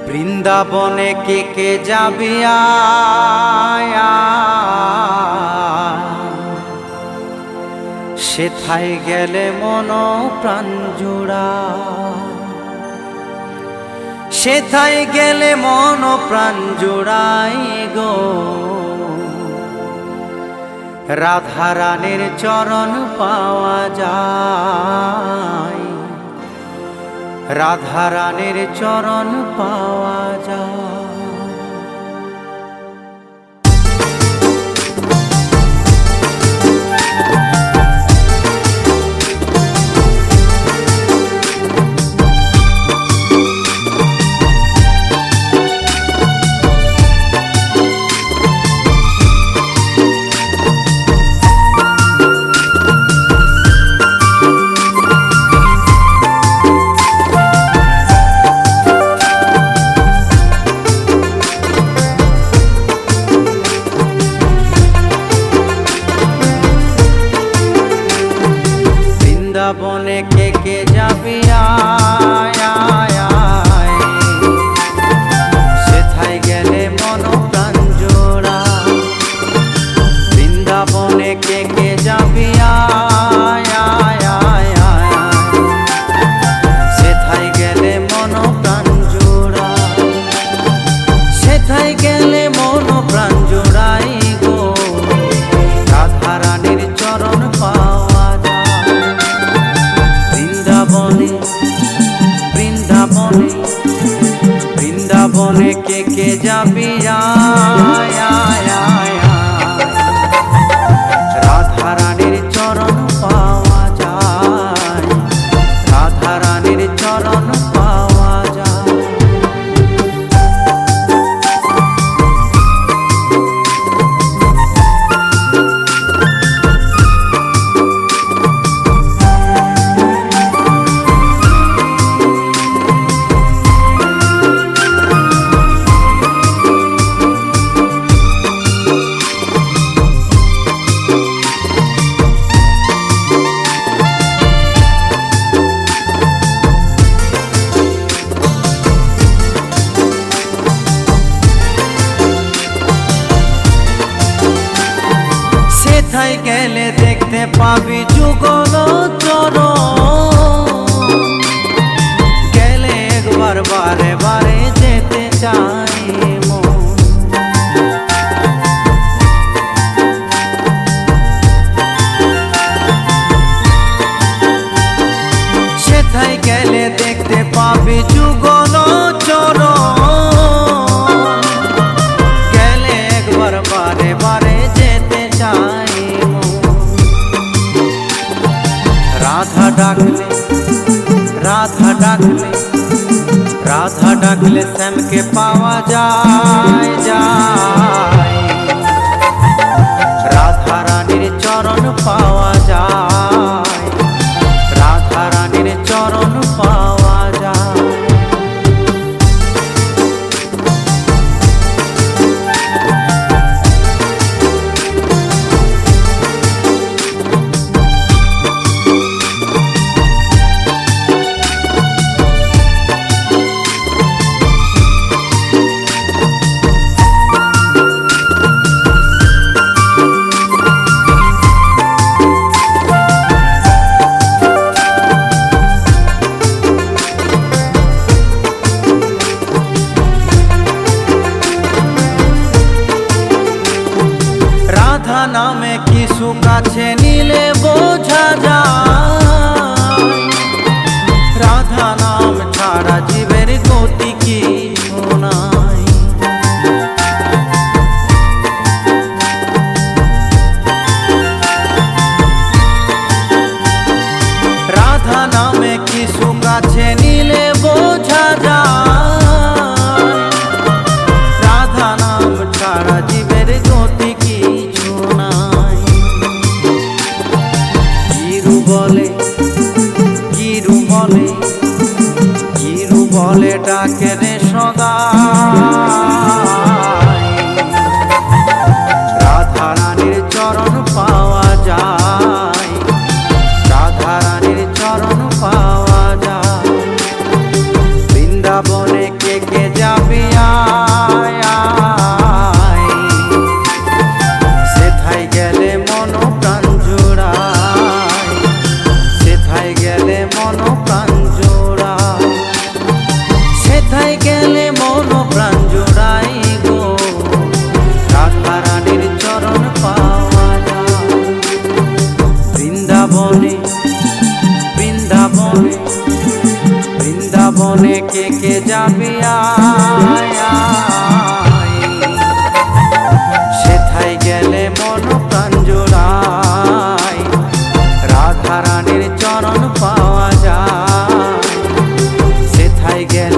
বৃন্দাবনে কে যাবি সেথায় গেলে মন প্রাণ জোড়া, সেথায় গেলে মন প্রাণ জোড়াই গো। রাধা রানীর চরণ পাওয়া যায়, রাধা রানীর চরণ পাওয়া যায়। বৃন্দাবনে কে যাবি সেথায় গেলে মন প্রাণ জোড়া। বৃন্দাবনে কে যাবি সেথায় গেলে মন প্রাণ জোড়া, সেথায় গেলে মন প্রাণ জোড়াই গো। রাধা রানীর চরণ পাওয়া যায়। বৃন্দাবনে বৃন্দাবনে কে যাবি রাধা রানীর চরণ পাওয়া যায়, রাধা রানীর চরণ পাওয়া যায়। সেথায় গেলে দেখতে পাবি যুগল চরণ, গেলে একবার বারে বারে যেতে চাই মন। সেথায় গেলে দেখতে পাবি যুগল চরণ, গেলে একবার বারে বারে যেতে চাই। রাধা ডাকলে রাধা ডাকলে রাধা ডাকলে শ্যামকে পাওয়া যায় যায়। রাধা রানীর চরণ পাওয়া যায়, রাধা রানীর চরণ পাওয়া যায়। রাধা নামে কিছু কাছে নিলে বোঝা যায়, রাধা নাম ছাড়া জীবের গতি কিছু নাই। রাধা নামে কিছু কাছে নিলে বোঝা যায়, রাধা নাম ছাড়া জীবের গতি কিছু নাই। গিরু বলে ডাকে রে সদাই। রাধা রানীর চরণ পাওয়া যায়, রাধা রানীর চরণ পাওয়া যায়। বৃন্দাবনে কে যাবে বৃন্দাবনে কে কে যাবি আয় আয়, সেথায় গেলে মন প্রাণ জোড়ায়, রাধা রানীর চরণ পাওয়া যায়, সেথায় গেলে